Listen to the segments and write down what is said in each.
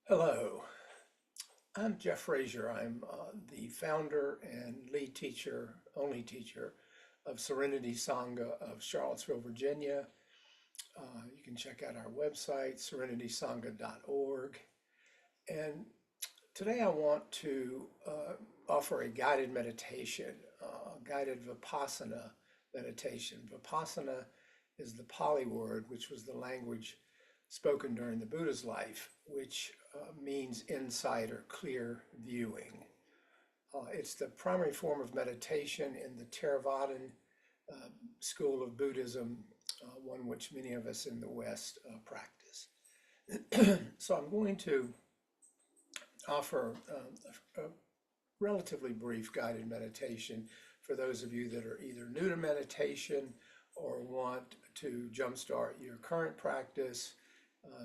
Hello, I'm Jeff Frazier. I'm the founder and lead teacher, only teacher of Serenity Sangha of Charlottesville, Virginia. You can check out our website, serenitysangha.org. And today I want to offer a guided meditation, guided Vipassana meditation. Vipassana is the Pali word, which was the language spoken during the Buddha's life, which means insight or clear viewing. It's the primary form of meditation in the Theravadan school of Buddhism, one which many of us in the West practice. So I'm going to offer a relatively brief guided meditation for those of you that are either new to meditation or want to jumpstart your current practice,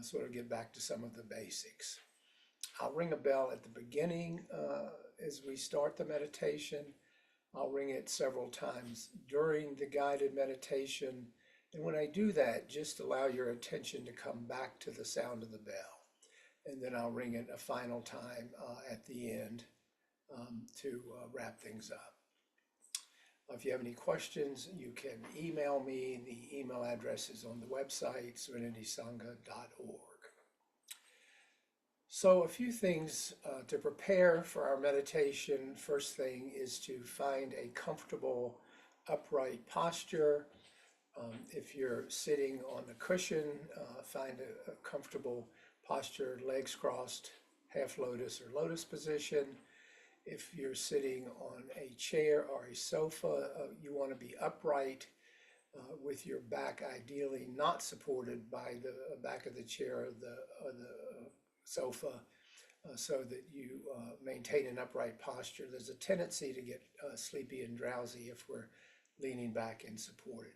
sort of get back to some of the basics. I'll ring a bell at the beginning as we start the meditation. I'll ring it several times during the guided meditation. And when I do that, just allow your attention to come back to the sound of the bell. And then I'll ring it a final time at the end to wrap things up. If you have any questions, you can email me. The email address is on the website, serenitysangha.org. So a few things to prepare for our meditation. First thing is to find a comfortable upright posture. If you're sitting on a cushion, find a comfortable posture, legs crossed, half lotus or lotus position. If you're sitting on a chair or a sofa, you want to be upright with your back ideally not supported by the back of the chair or the sofa, so that you maintain an upright posture. There's a tendency to get sleepy and drowsy if we're leaning back and supported.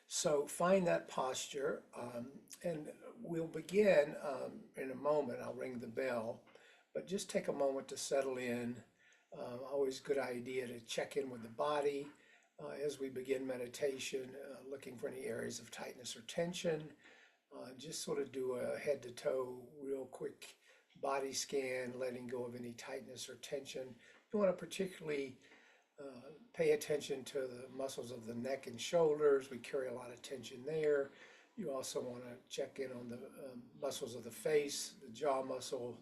So find that posture, and we'll begin in a moment. I'll ring the bell. But just take a moment to settle in. Always a good idea to check in with the body as we begin meditation, looking for any areas of tightness or tension. Just sort of do a head to toe, real quick body scan, letting go of any tightness or tension. You want to particularly pay attention to the muscles of the neck and shoulders. We carry a lot of tension there. You also want to check in on the muscles of the face, the jaw muscle.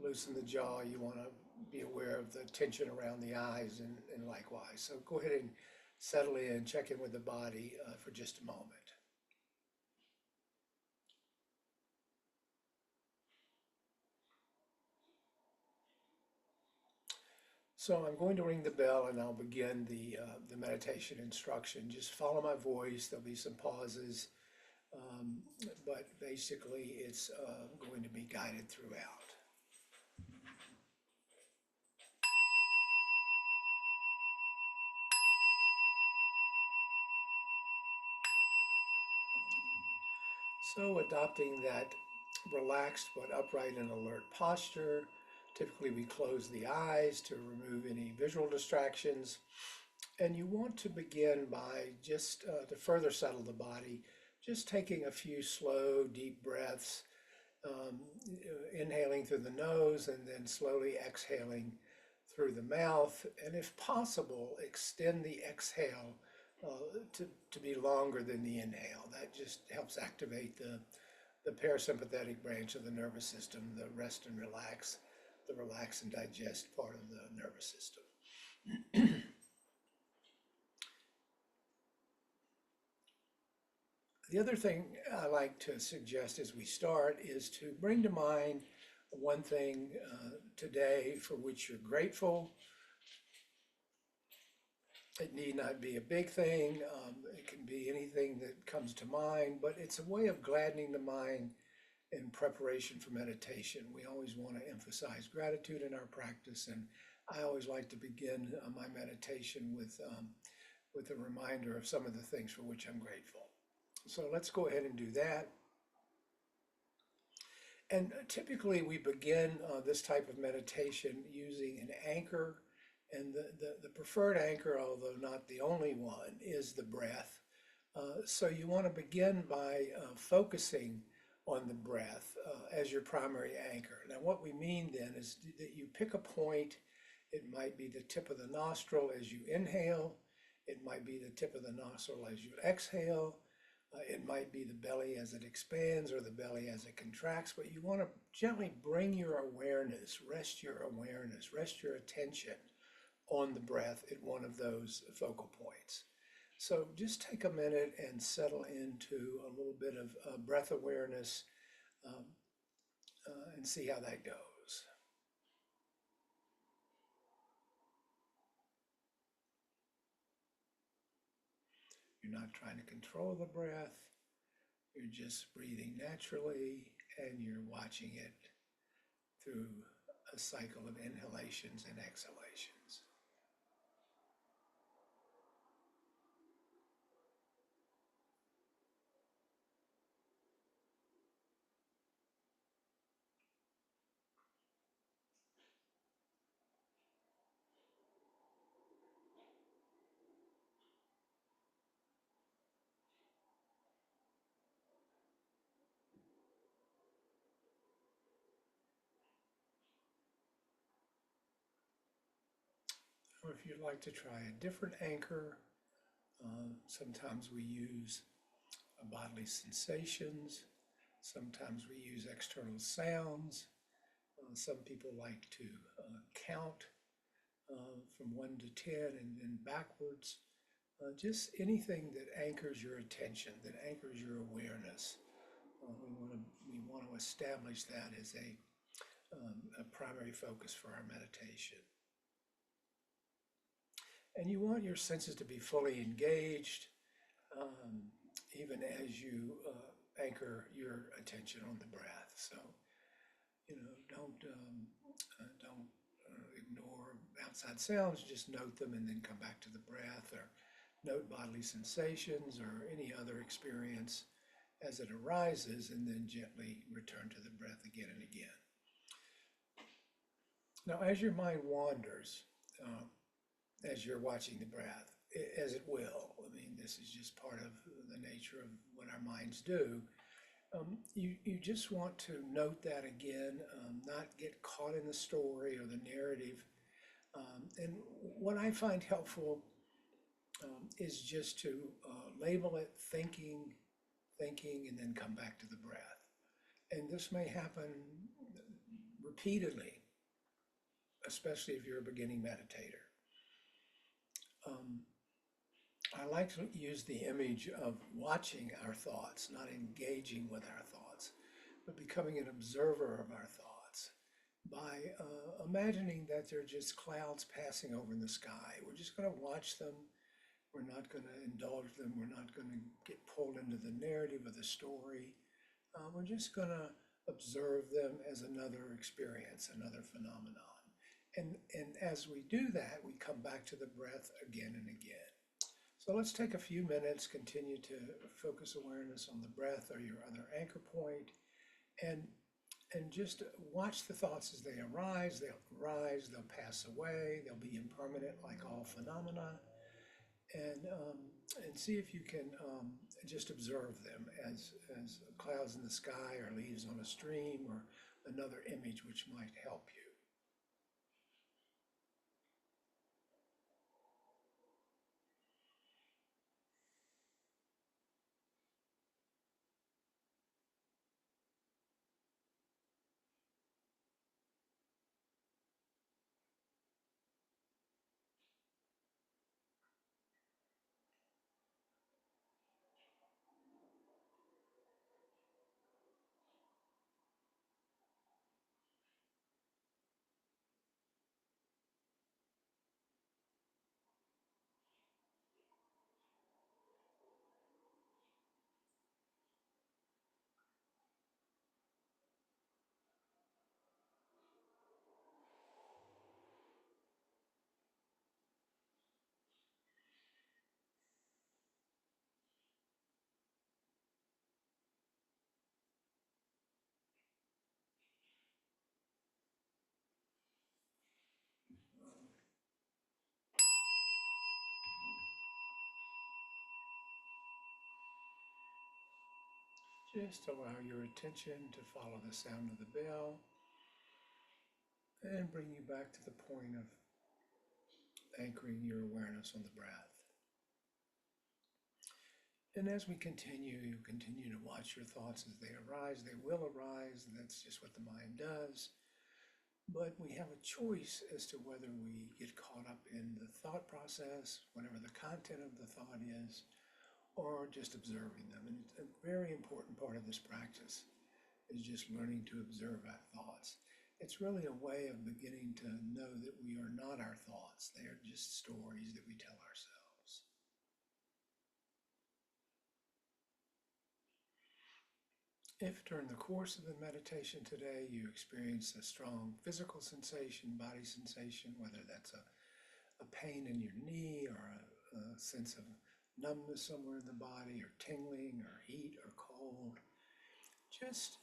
Loosen the jaw. You want to be aware of the tension around the eyes and likewise. So go ahead and settle in, check in with the body for just a moment. So I'm going to ring the bell and I'll begin the meditation instruction. Just follow my voice. There'll be some pauses, but basically it's going to be guided throughout. So adopting that relaxed but upright and alert posture, typically we close the eyes to remove any visual distractions. And you want to begin by just to further settle the body, just taking a few slow, deep breaths, inhaling through the nose and then slowly exhaling through the mouth. And if possible, extend the exhale to be longer than the inhale. That just helps activate the parasympathetic branch of the nervous system, the rest and relax, the relax and digest part of the nervous system. The other thing I like to suggest as we start is to bring to mind one thing today for which you're grateful. It need not be a big thing. It can be anything that comes to mind, but it's a way of gladdening the mind in preparation for meditation. We always want to emphasize gratitude in our practice, and I always like to begin my meditation with a reminder of some of the things for which I'm grateful. So let's go ahead and do that. And typically we begin this type of meditation using an anchor. And the preferred anchor, although not the only one, is the breath. So you want to begin by focusing on the breath as your primary anchor. Now, what we mean then is that you pick a point. It might be the tip of the nostril as you inhale. It might be the tip of the nostril as you exhale. It might be the belly as it expands or the belly as it contracts, but you want to gently bring your awareness, rest your attention on the breath at one of those focal points. So just take a minute and settle into a little bit of breath awareness um, and see how that goes. You're not trying to control the breath. You're just breathing naturally and you're watching it through a cycle of inhalations and exhalations. Or if you'd like to try a different anchor, sometimes we use bodily sensations. Sometimes we use external sounds. Some people like to count from 1 to 10 and then backwards. Just anything that anchors your attention, that anchors your awareness. We want to establish that as a primary focus for our meditation. And you want your senses to be fully engaged, even as you anchor your attention on the breath. So, don't ignore outside sounds. Just note them and then come back to the breath, or note bodily sensations or any other experience as it arises, and then gently return to the breath again and again. Now, as your mind wanders, as you're watching the breath, as it will, I mean, this is just part of the nature of what our minds do. You just want to note that again, not get caught in the story or the narrative. And what I find helpful is just to label it thinking, and then come back to the breath. And this may happen repeatedly, especially if you're a beginning meditator. I like to use the image of watching our thoughts, not engaging with our thoughts, but becoming an observer of our thoughts by imagining that they're just clouds passing over in the sky. We're just going to watch them. We're not going to indulge them. We're not going to get pulled into the narrative of the story. We're just going to observe them as another experience, another phenomenon. And as we do that, we come back to the breath again and again. So let's take a few minutes, continue to focus awareness on the breath or your other anchor point, and just watch the thoughts as they arise. They'll rise, they'll pass away, they'll be impermanent like all phenomena, and see if you can just observe them as clouds in the sky or leaves on a stream or another image which might help you. Just allow your attention to follow the sound of the bell and bring you back to the point of anchoring your awareness on the breath. And as we continue, you continue to watch your thoughts as they arise. They will arise, and that's just what the mind does. But we have a choice as to whether we get caught up in the thought process, whatever the content of the thought is, or just observing them. And a very important part of this practice is just learning to observe our thoughts. It's really a way of beginning to know that we are not our thoughts. They are just stories that we tell ourselves. If during the course of the meditation today you experience a strong physical sensation, body sensation, whether that's a pain in your knee or a sense of numbness somewhere in the body or tingling or heat or cold, just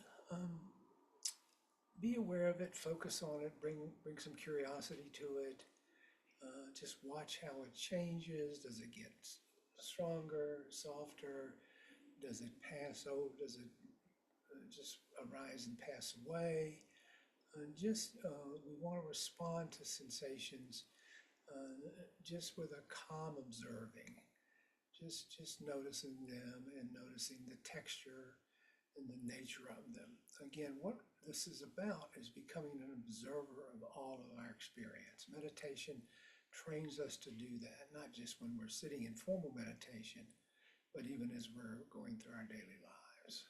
be aware of it, focus on it, bring some curiosity to it. Just watch how it changes. Does it get stronger, softer? Does it pass over? Does it just arise and pass away? We want to respond to sensations just with a calm observing, just noticing them and noticing the texture and the nature of them. Again, what this is about is becoming an observer of all of our experience. Meditation trains us to do that, not just when we're sitting in formal meditation, but even as we're going through our daily lives.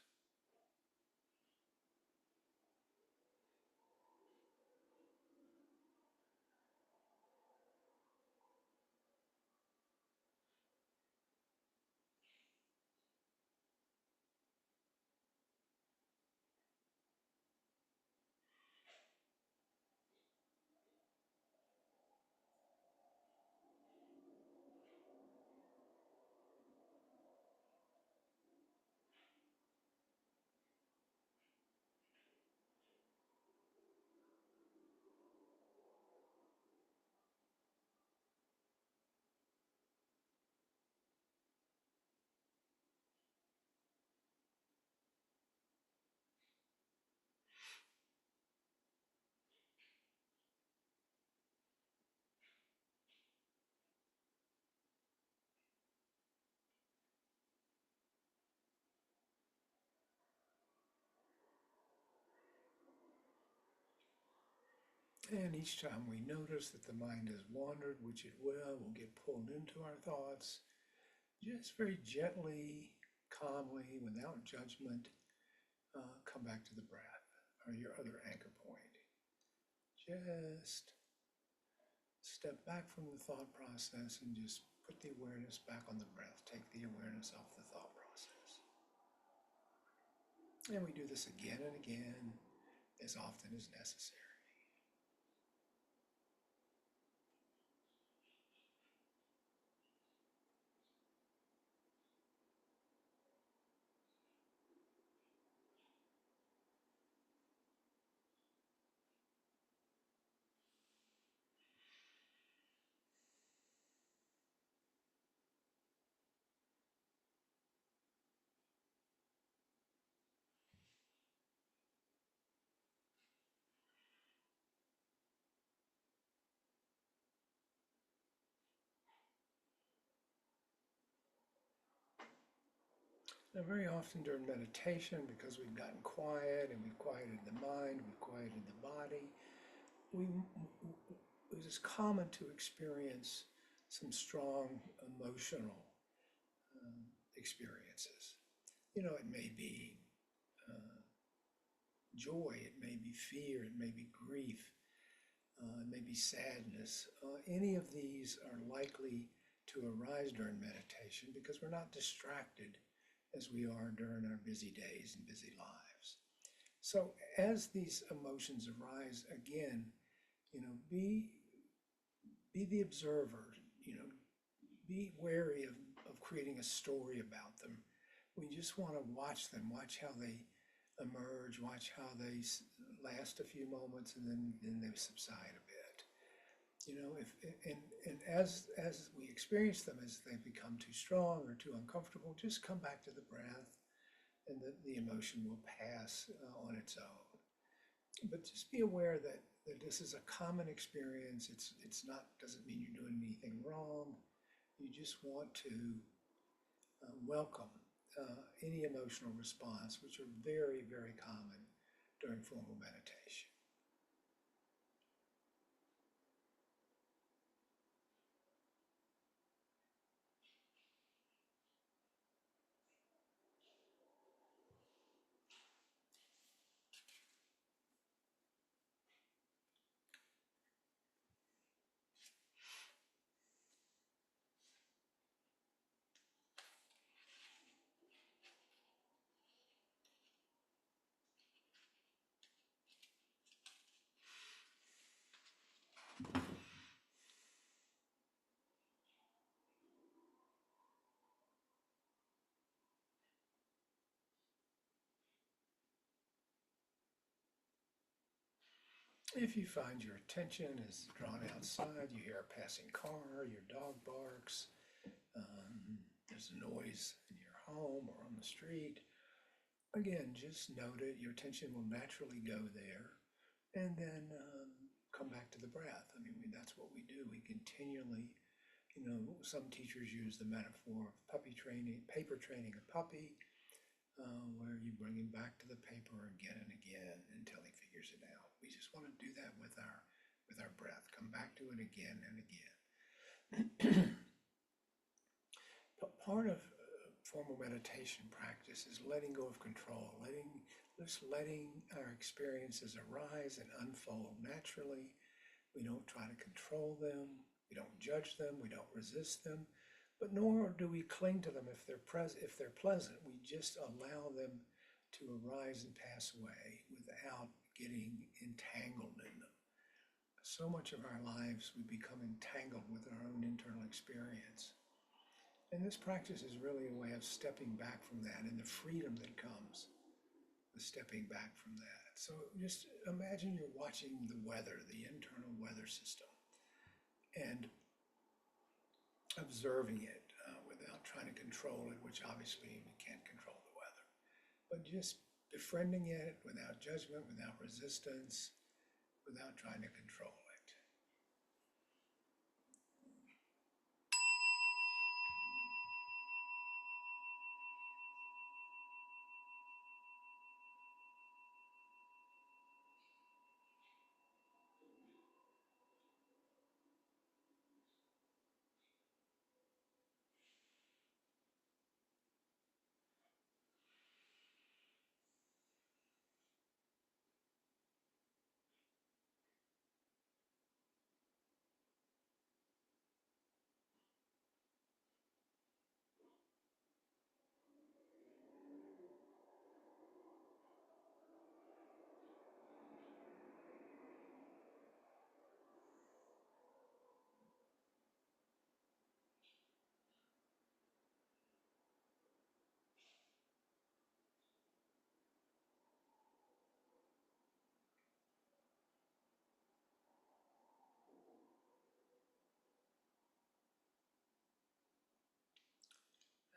And each time we notice that the mind has wandered, which it will, we'll get pulled into our thoughts, just very gently, calmly, without judgment, come back to the breath or your other anchor point. Just step back from the thought process and just put the awareness back on the breath. Take the awareness off the thought process. And we do this again and again, as often as necessary. Now, very often during meditation, because we've gotten quiet and we've quieted the mind, we've quieted the body, it is common to experience some strong emotional experiences. It may be joy, it may be fear, it may be grief, it may be sadness. Any of these are likely to arise during meditation because we're not distracted as we are during our busy days and busy lives. So as these emotions arise, again, be the observer, be wary of creating a story about them. We just want to watch them, watch how they emerge, watch how they last a few moments and then they subside a bit. And as we experience them, as they become too strong or too uncomfortable, just come back to the breath, and the emotion will pass on its own. But just be aware that this is a common experience. It's not, doesn't mean you're doing anything wrong. You just want to welcome any emotional response, which are very, very common during formal meditation. If you find your attention is drawn outside, you hear a passing car, your dog barks, there's a noise in your home or on the street, again, just note it. Your attention will naturally go there, and then come back to the breath. I mean, that's what we do. We continually, some teachers use the metaphor of puppy training, paper training a puppy, where you bring him back to the paper again and again until he figures it out. We just want to do that with our breath. Come back to it again and again. But part of formal meditation practice is letting go of control, letting our experiences arise and unfold naturally. We don't try to control them. We don't judge them. We don't resist them. But nor do we cling to them if they're pleasant. We just allow them to arise and pass away without getting entangled in them. So much of our lives we become entangled with our own internal experience. And this practice is really a way of stepping back from that and the freedom that comes with stepping back from that. So just imagine you're watching the weather, the internal weather system, and observing it without trying to control it, which obviously we can't control the weather, but just befriending it without judgment, without resistance, without trying to control it.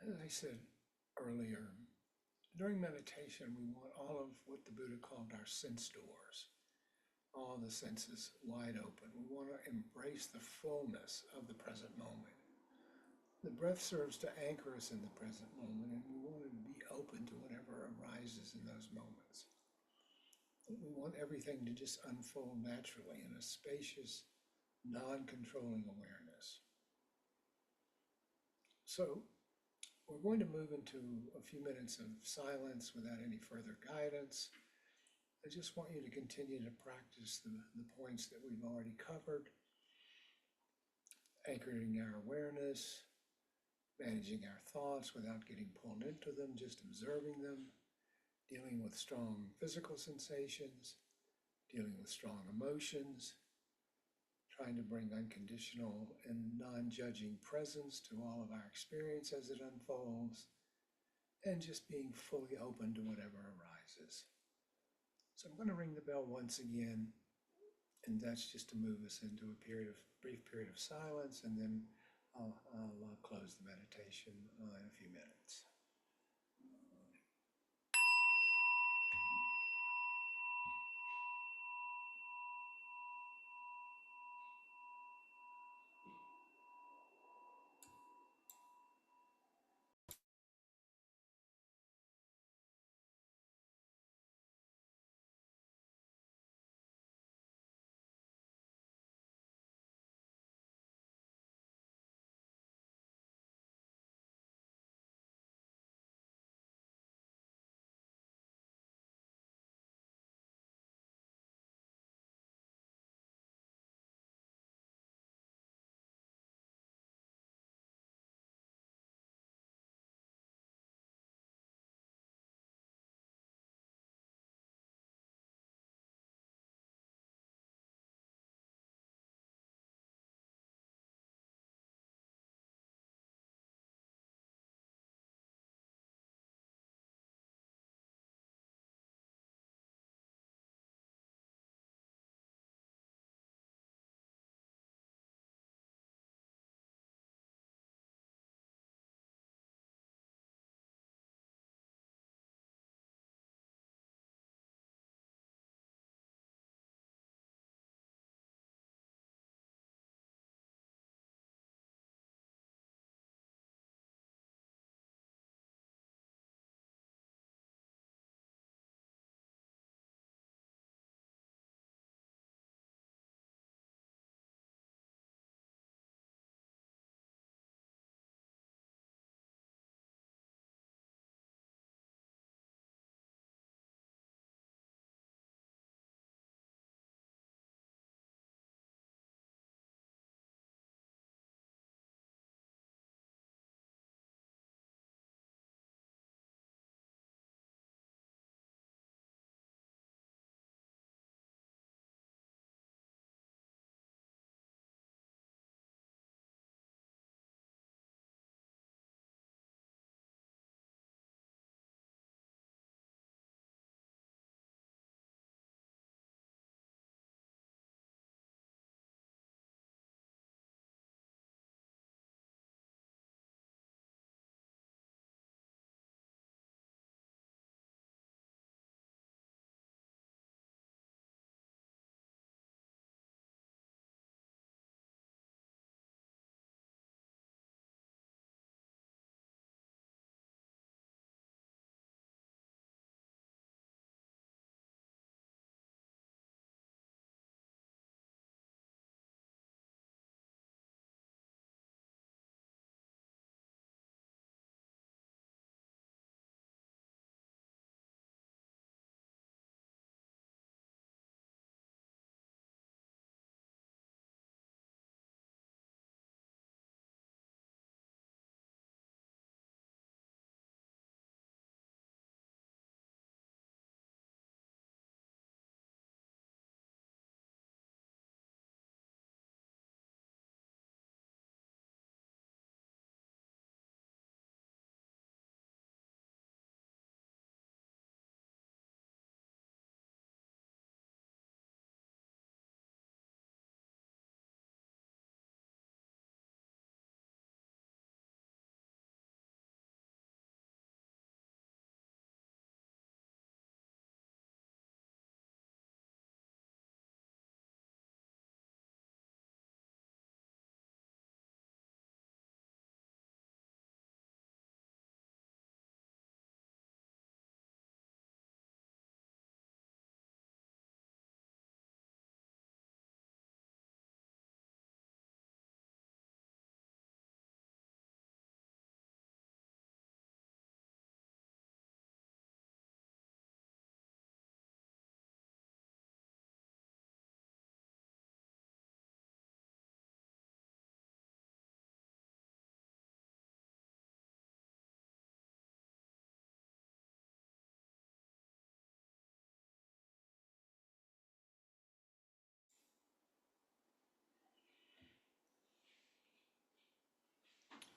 As I said earlier, during meditation, we want all of what the Buddha called our sense doors, all the senses wide open. We want to embrace the fullness of the present moment. The breath serves to anchor us in the present moment, and we want to be open to whatever arises in those moments. We want everything to just unfold naturally in a spacious, non-controlling awareness. So we're going to move into a few minutes of silence without any further guidance. I just want you to continue to practice the points that we've already covered. Anchoring our awareness, managing our thoughts without getting pulled into them, just observing them, dealing with strong physical sensations, dealing with strong emotions, trying to bring unconditional and non-judging presence to all of our experience as it unfolds, and just being fully open to whatever arises. So I'm going to ring the bell once again, and that's just to move us into a brief period of silence, and then I'll close the meditation in a few minutes.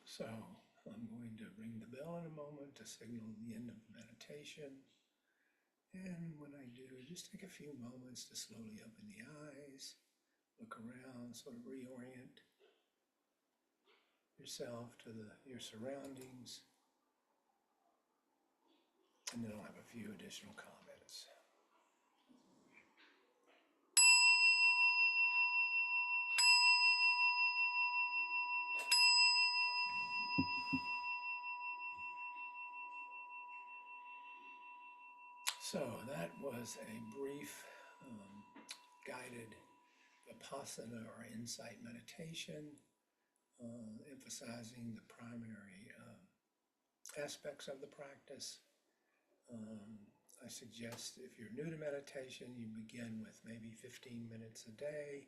So I'm going to ring the bell in a moment to signal the end of the meditation. And when I do, just take a few moments to slowly open the eyes, look around, sort of reorient yourself to your surroundings. And then I'll have a few additional comments. So that was a brief guided Vipassana or insight meditation, emphasizing the primary aspects of the practice. I suggest if you're new to meditation, you begin with maybe 15 minutes a day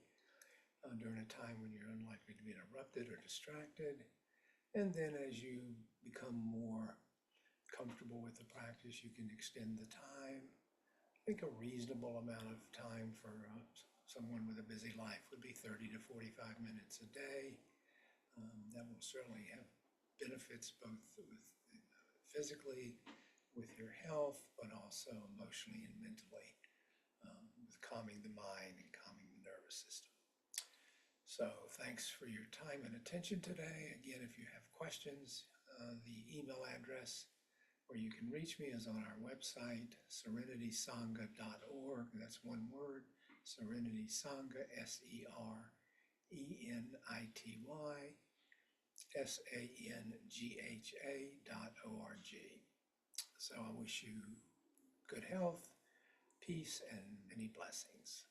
during a time when you're unlikely to be interrupted or distracted. And then as you become more comfortable with the practice, you can extend the time. I think a reasonable amount of time for someone with a busy life would be 30 to 45 minutes a day. That will certainly have benefits both with physically, with your health, but also emotionally and mentally, with calming the mind and calming the nervous system. So thanks for your time and attention today. Again, if you have questions, the email address where you can reach me is on our website, serenitysangha.org. That's one word, Serenity Sangha, SerenitiSangha.org. So I wish you good health, peace, and many blessings.